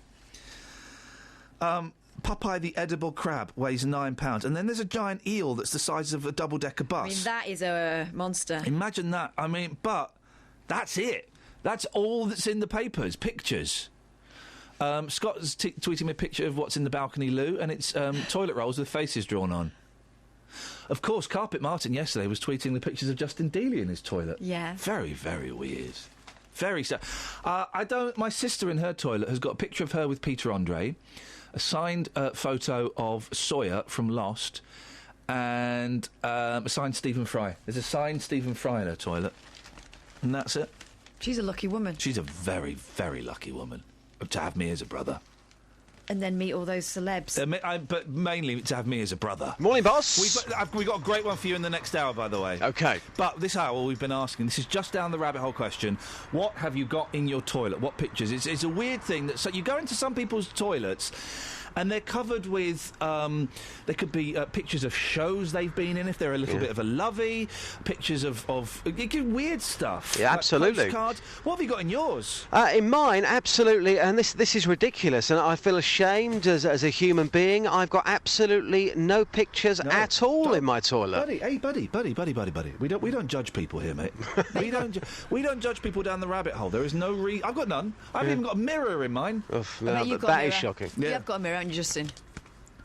Popeye the edible crab weighs 9 pounds, and then there's a giant eel that's the size of a double-decker bus. I mean, that is a monster. Imagine that. I mean, but that's it. That's all that's in the papers. Pictures. Scott's tweeting me a picture of what's in the balcony loo, and it's toilet rolls with faces drawn on. Of course, Carpet Martin yesterday was tweeting the pictures of Justin Dealey in his toilet. Yeah. Very, very weird. Very sad. My sister in her toilet has got a picture of her with Peter Andre, a signed photo of Sawyer from Lost, and a signed Stephen Fry. There's a signed Stephen Fry in her toilet, and that's it. She's a lucky woman. She's a very, very lucky woman to have me as a brother. And then meet all those celebs. But mainly to have me as a brother. Morning, boss. We've got a great one for you in the next hour, by the way. OK. But this hour we've been asking, this is just down the rabbit hole question, what have you got in your toilet? What pictures? It's a weird thing that... So you go into some people's toilets... And they're covered with, there could be pictures of shows they've been in, if they're a little bit of a lovey, pictures of weird stuff. Yeah, like absolutely. Postcards. What have you got in yours? In mine, absolutely, and this is ridiculous, and I feel ashamed as a human being. I've got absolutely no pictures at all in my toilet. Buddy. We don't judge people here, mate. we don't judge people down the rabbit hole. There is no I've got none. I've even got a mirror in mine. That is shocking. Yeah, I've got a mirror. Justin.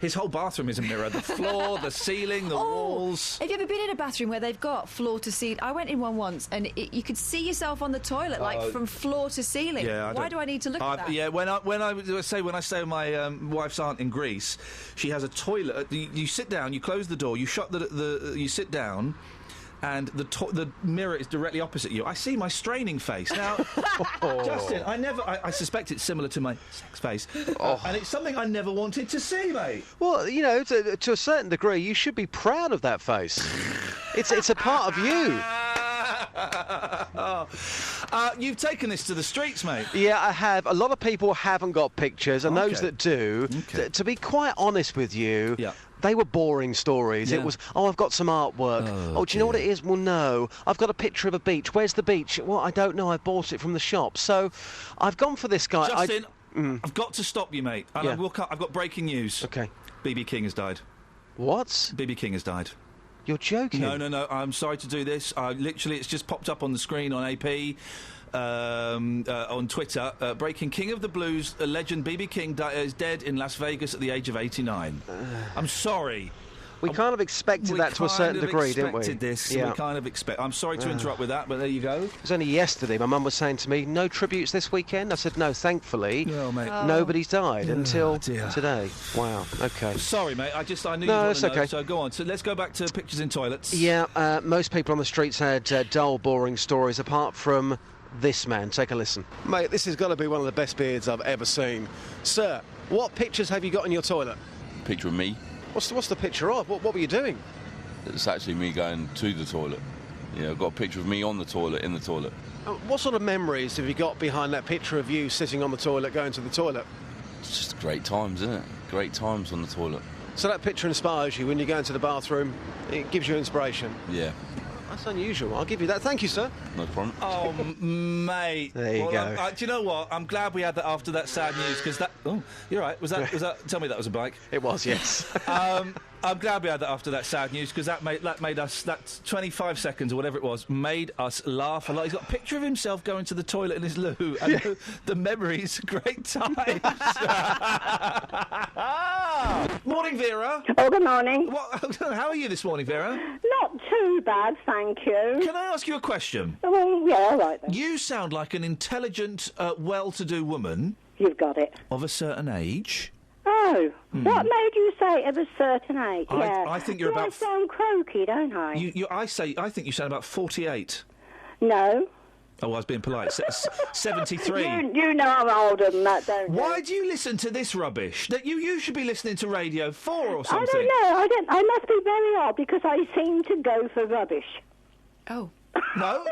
His whole bathroom is a mirror. The floor, the ceiling, the walls. Have you ever been in a bathroom where they've got floor to ceiling? I went in one once, and you could see yourself on the toilet, from floor to ceiling. Yeah, Why do I need to look at that? Yeah, when I stay with my wife's aunt in Greece, she has a toilet. You sit down, you close the door, you shut you sit down. And the mirror is directly opposite you. I see my straining face. Now, Justin, I suspect it's similar to my sex face. And it's something I never wanted to see, mate. Well, you know, to a certain degree, you should be proud of that face. It's a part of you. You've taken this to the streets, mate. Yeah, I have. A lot of people haven't got pictures, and those that do, to be quite honest with you, they were boring stories. Yeah. It was, I've got some artwork. Oh, do you know what it is? Well, no. I've got a picture of a beach. Where's the beach? Well, I don't know. I bought it from the shop. So I've gone for this guy. Justin, I've got to stop you, mate. And I've got breaking news. Okay. B.B. King has died. What? B.B. King has died. You're joking? No. I'm sorry to do this. Literally, it's just popped up on the screen on AP. On Twitter, breaking King of the Blues legend B.B. King is dead in Las Vegas at the age of 89. I'm sorry. We kind of expected that to a certain degree, didn't we? We kind of expected this. Yeah. We kind of expect. I'm sorry to interrupt with that, but there you go. It was only yesterday. My mum was saying to me, "No tributes this weekend." I said, "No, thankfully, nobody's died until today." Wow. Okay. Sorry, mate. I knew no, you it's wanted to know, okay. so go on. So let's go back to pictures in toilets. Yeah. Most people on the streets had dull, boring stories, apart from this man. Take a listen. Mate, this has got to be one of the best beards I've ever seen. Sir, what pictures have you got in your toilet? Picture of me. What's the picture of? What were you doing? It's actually me going to the toilet. Yeah, I've got a picture of me on the toilet, in the toilet. What sort of memories have you got behind that picture of you sitting on the toilet, going to the toilet? It's just great times, isn't it? Great times on the toilet. So that picture inspires you when you go into the bathroom, it gives you inspiration? Yeah. That's unusual. I'll give you that. Thank you, sir. No problem. Oh, mate. There you go. Do you know what? I'm glad we had that after that sad news, because that... Oh, you're right. Was that... Tell me that was a bike. It was, yes. I'm glad we had that after that sad news, because that made us... That 25 seconds or whatever it was made us laugh a lot. He's got a picture of himself going to the toilet in his loo, and the memories, great times. Morning, Vera. Oh, good morning. How are you this morning, Vera? Not too bad, thank you. Can I ask you a question? Well, yeah, all right then. You sound like an intelligent, well-to-do woman. You've got it. Of a certain age. Oh, what made you say of a certain age? I think you're about... I sound croaky, don't I? I think you sound about 48. No. Oh, I was being polite. 73. You know I'm older than that, don't you? Why do you listen to this rubbish? That you should be listening to Radio 4 or something. I don't know. I must be very odd because I seem to go for rubbish. Oh. No.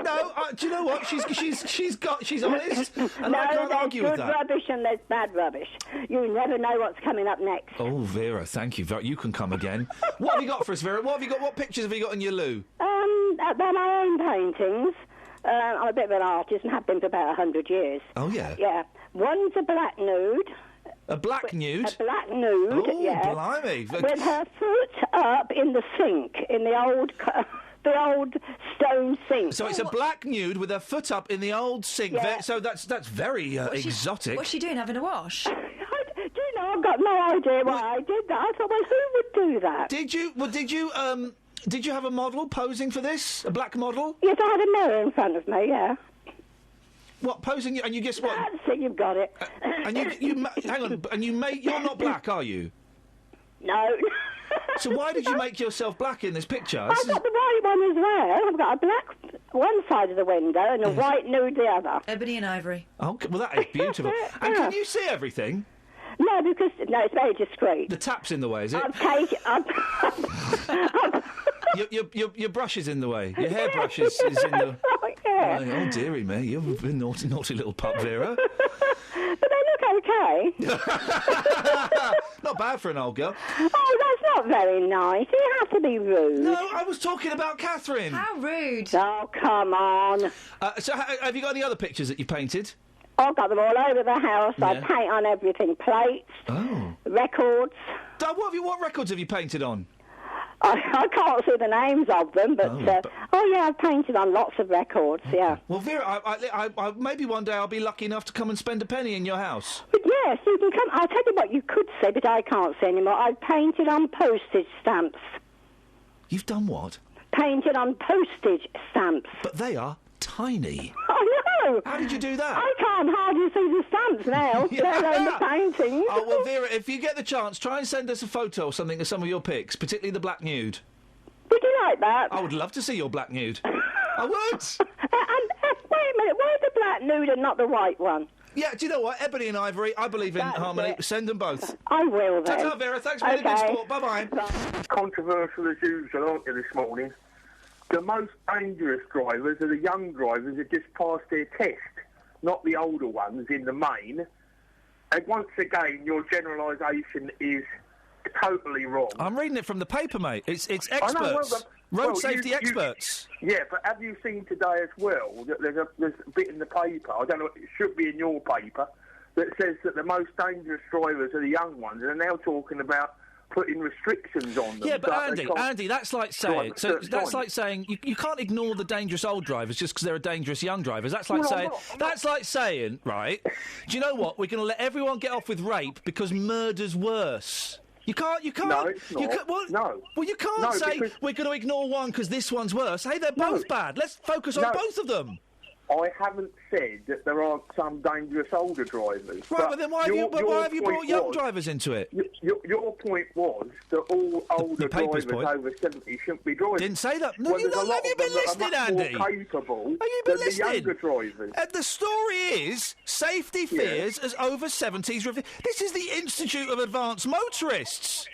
Do you know what? She's honest, and I can't argue with that. There's good rubbish and there's bad rubbish. You never know what's coming up next. Oh, Vera, thank you. You can come again. What have you got for us, Vera? What have you got? What pictures have you got in your loo? They're my own paintings. I'm a bit of an artist and have been for about 100 years. Oh, yeah? Yeah. One's a black nude. A black nude? A black nude, oh, blimey. With her foot up in the sink, in the old stone sink. So it's a black nude with her foot up in the old sink. Yeah. So that's very exotic. What's she doing, having a wash? Do you know, I've got no idea why I did that. I thought, well, who would do that? Did you have a model posing for this? A black model? Yes, I had a mirror in front of me, yeah. What, posing? And you guess what? That's it, you've got it. And you hang on, and you're not black, are you? No. So why did you make yourself black in this picture? I've got the white one as well. I've got a black one side of the window and a white nude the other. Ebony and ivory. Oh, well, that is beautiful. And can you see everything? No, because it's very discreet. The tap's in the way, is it? Your brush is in the way. Your hairbrush is in the... Oh, dearie me, you've been naughty little pup, Vera. But they look okay. Not bad for an old girl. Oh, that's not very nice. You have to be rude. No, I was talking about Catherine. How rude. Oh, come on. So have you got any other pictures that you painted? I've got them all over the house. Yeah. I paint on everything. Plates, records. What records have you painted on? I can't see the names of them, but yeah, I've painted on lots of records, yeah. Well, Vera, I maybe one day I'll be lucky enough to come and spend a penny in your house. But yes, you can come. I'll tell you what you could see, but I can't see anymore. I've painted on postage stamps. You've done what? Painted on postage stamps. But they are tiny. I know. How did you do that? I can't hardly see the stamps now, let alone the paintings. Oh, well, Vera, if you get the chance, try and send us a photo or something of some of your pics, particularly the black nude. Would you like that? I would love to see your black nude. I would. Wait a minute, where's the black nude and not the white one? Yeah, do you know what? Ebony and Ivory, I believe in harmony. It. Send them both. I will, then. Ta-ta, Vera. Thanks for being a good sport. Bye-bye. Controversial as usual, aren't you, this morning? the most dangerous drivers are the young drivers who just passed their test, not the older ones in the main. And once again, your generalisation is totally wrong. I'm reading it from the paper, mate. It's experts. I know, Road safety experts. Yeah, but have you seen today as well that there's a bit in the paper, I don't know, it should be in your paper, that says that the most dangerous drivers are the young ones, and they're now talking about putting restrictions on them. Yeah, but so Andy, that's like saying you can't ignore the dangerous old drivers just because there are dangerous young drivers. That's like saying, right? Do you know what? We're going to let everyone get off with rape because murder's worse. You can't. No, it's not. Well, you can't say we're going to ignore one because this one's worse. Hey, they're both bad. Let's focus on both of them. I haven't said that there aren't some dangerous older drivers. Right, but then why have you brought young drivers into it? Your point was that all older drivers over 70 shouldn't be driving. Didn't say that. No, have you been listening, Andy? More capable have you been than listening? The younger drivers. The story is safety fears as over 70s. This is the Institute of Advanced Motorists.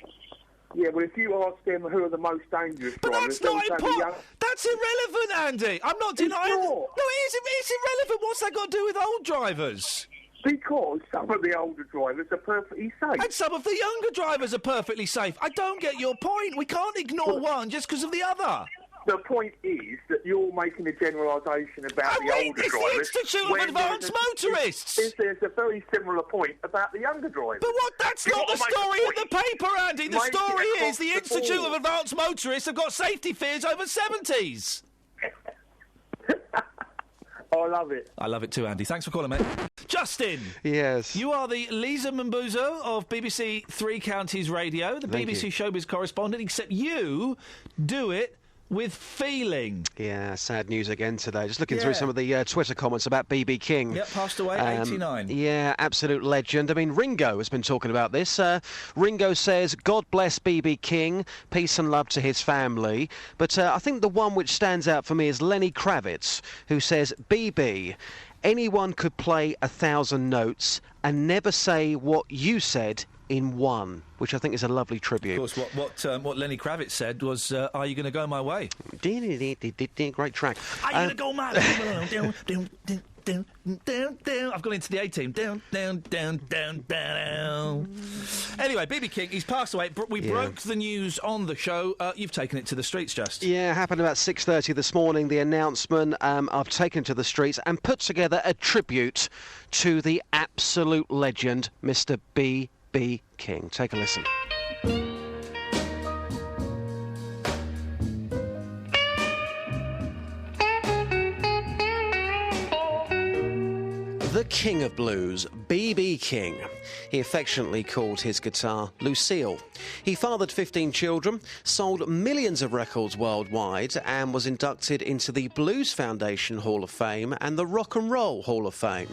Yeah, well, if you ask them who are the most dangerous drivers... But that's not important. That's irrelevant, Andy. I'm not denying... No, it's irrelevant. What's that got to do with old drivers? Because some of the older drivers are perfectly safe. And some of the younger drivers are perfectly safe. I don't get your point. We can't ignore one just because of the other. The point is that you're making a generalisation about the older drivers. It's the Institute of Advanced Motorists. There's a very similar point about the younger drivers. But that's not the story in the paper, Andy. The story is the Institute of Advanced Motorists have got safety fears over 70s. I love it. I love it too, Andy. Thanks for calling, mate. Justin. Yes. You are the Lisa Mambuzo of BBC Three Counties Radio, the BBC Showbiz correspondent, except you do it with feeling. Yeah, sad news again today. Just looking through some of the Twitter comments about B.B. King. Yep, passed away, 89. Yeah, absolute legend. I mean, Ringo has been talking about this. Ringo says, God bless B.B. King, peace and love to his family. But I think the one which stands out for me is Lenny Kravitz, who says, B.B., anyone could play 1,000 notes and never say what you said in one, which I think is a lovely tribute. Of course, what Lenny Kravitz said was, "Are you going to go my way?" Great track. Are you going to go my way? I've gone into the A-team. Down. Anyway, B.B. King, he's passed away. We broke the news on the show. You've taken it to the streets, Just. Yeah, happened about 6:30 this morning, the announcement. I've taken to the streets and put together a tribute to the absolute legend, Mr. B.B. King. Take a listen. The King of Blues, B.B. King. He affectionately called his guitar Lucille. He fathered 15 children, sold millions of records worldwide, and was inducted into the Blues Foundation Hall of Fame and the Rock and Roll Hall of Fame.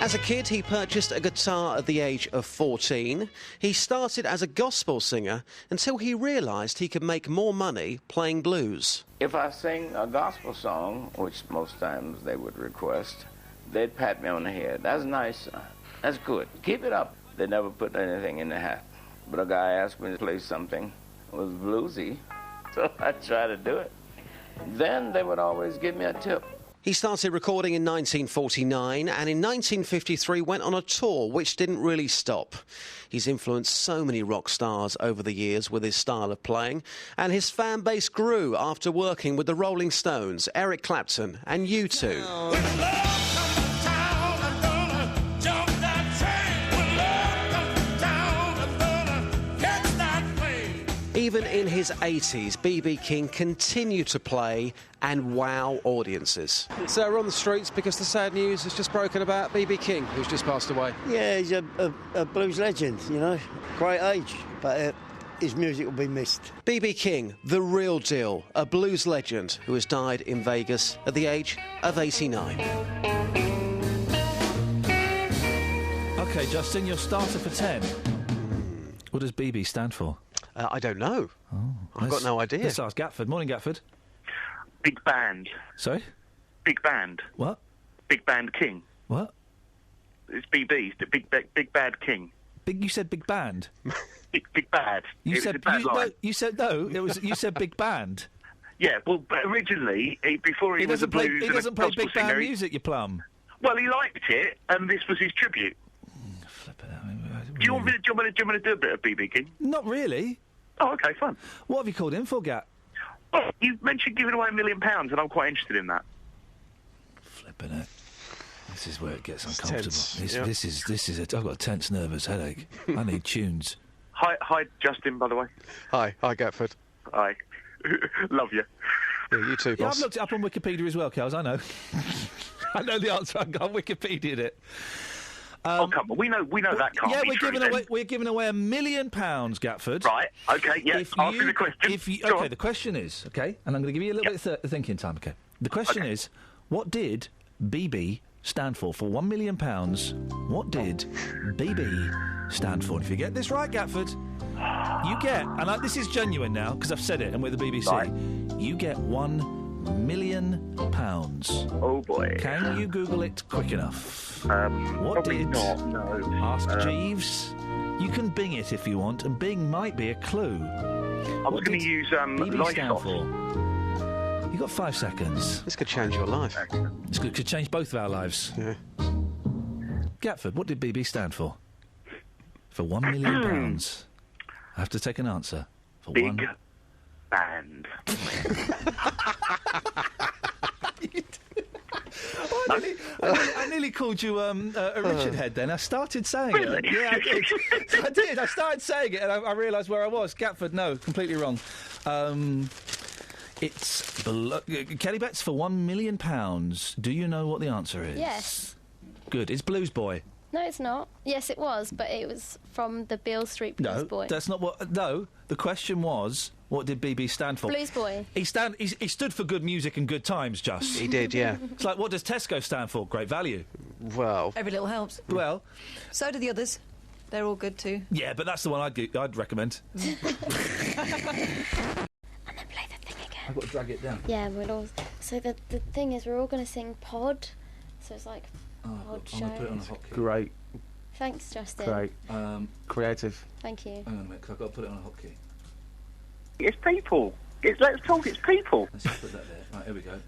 As a kid, he purchased a guitar at the age of 14. He started as a gospel singer until he realised he could make more money playing blues. If I sing a gospel song, which most times they would request, they'd pat me on the head. That's nice, son. That's good. Keep it up. They never put anything in the hat. But a guy asked me to play something that was bluesy, so I tried to do it. Then they would always give me a tip. He started recording in 1949 and in 1953 went on a tour which didn't really stop. He's influenced so many rock stars over the years with his style of playing, and his fan base grew after working with the Rolling Stones, Eric Clapton and U2. Even in his 80s, B.B. King continued to play and wow audiences. So we're on the streets because the sad news has just broken about B.B. King, who's just passed away. Yeah, he's a blues legend, you know, great age, but his music will be missed. B.B. King, the real deal, a blues legend who has died in Vegas at the age of 89. OK, Justin, your starter for 10. What does BB stand for? I don't know. I've got no idea. Let's ask Gatford. Morning, Gatford. Big Band. Sorry? Big Band. What? Big Band King. What? It's BB. It's the Big Bad King. You said big band. Big Bad. You It said was a bad line. you said no. It was you said big band. Yeah, well, but originally, before he was a blues He and a doesn't play gospel big band singer, music, you plum. Well, he liked it, and this was his tribute. Do you want me to do a bit of BB King? Not really. Oh, okay, fine. What have you called in for, Gat? Well, you mentioned giving away £1 million, and I'm quite interested in that. Flipping it. This is where it gets uncomfortable. tense, This is. I've got a tense, nervous headache. I need tunes. Hi, Justin, by the way. Hi, Gatford. Hi. Love you. Yeah, you too, Yeah, boss. I've looked it up on Wikipedia as well, Kels. I know. I know the answer. I got Wikipedia'd it. Oh, come on. We know that can't Yeah, be true, then. we're giving away £1 million, Gatford. Right, okay, yeah, ask me the question. Go on. The question is, okay, and I'm going to give you a little bit of thinking time, okay? The question is, what did BB stand for? For £1 million, what did BB stand for? And if you get this right, Gatford, you get, and this is genuine now, because I've said it, and we're the BBC, right. You get £1 million. Oh, boy. Can you Google it quick enough? What probably did... not, no. Ask Jeeves. You can Bing it if you want, and Bing might be a clue. I was going to use BB stand Lysos. for? You've got 5 seconds. This could change your life. This could change both of our lives. Yeah. Gatford, what did BB stand for? For £1 million. I have to take an answer. For Big Band. I nearly called you a Richard Head then. I started saying Really? it. Yeah, I did. I did. I started saying it and I realised where I was. Gatford, no, completely wrong. It's Kelly Betts for £1 million. Do you know what the answer is? Yes. Good. It's Blues Boy. No, it's not. Yes, it was, but it was from the Beale Street Blues Boy. That's not what... No, the question was, what did BB stand for? Blues Boy. He stood for good music and good times, just. He did, yeah. It's like, what does Tesco stand for? Great value. Well... Every little helps. Well... So do the others. They're all good too. Yeah, but that's the one I'd recommend. And then play the thing again. I've got to drag it down. Yeah, we'll all... So the thing is, we're all going to sing Pod. So it's like Pod I'm Show. going to put it on a hotkey. Great. Thanks, Justin. Great. Creative. Thank you. Hang on a minute, because I've got to put it on a hotkey. It's people. Let's talk, it's people. Let's just put that there. Right, here we go.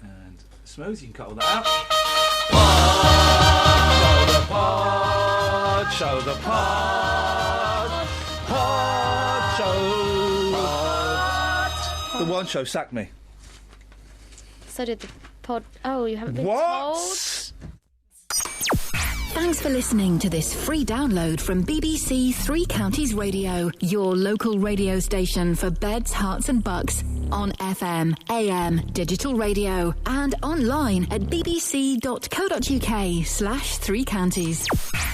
And smooth, you can cut all that out. Show the pod. Pod show. Pod. The one show sacked me. So did the Pod... Oh, you haven't been What? told? Thanks for listening to this free download from BBC Three Counties Radio, your local radio station for beds, hearts and bucks, on FM, AM, digital radio, and online at bbc.co.uk/3counties.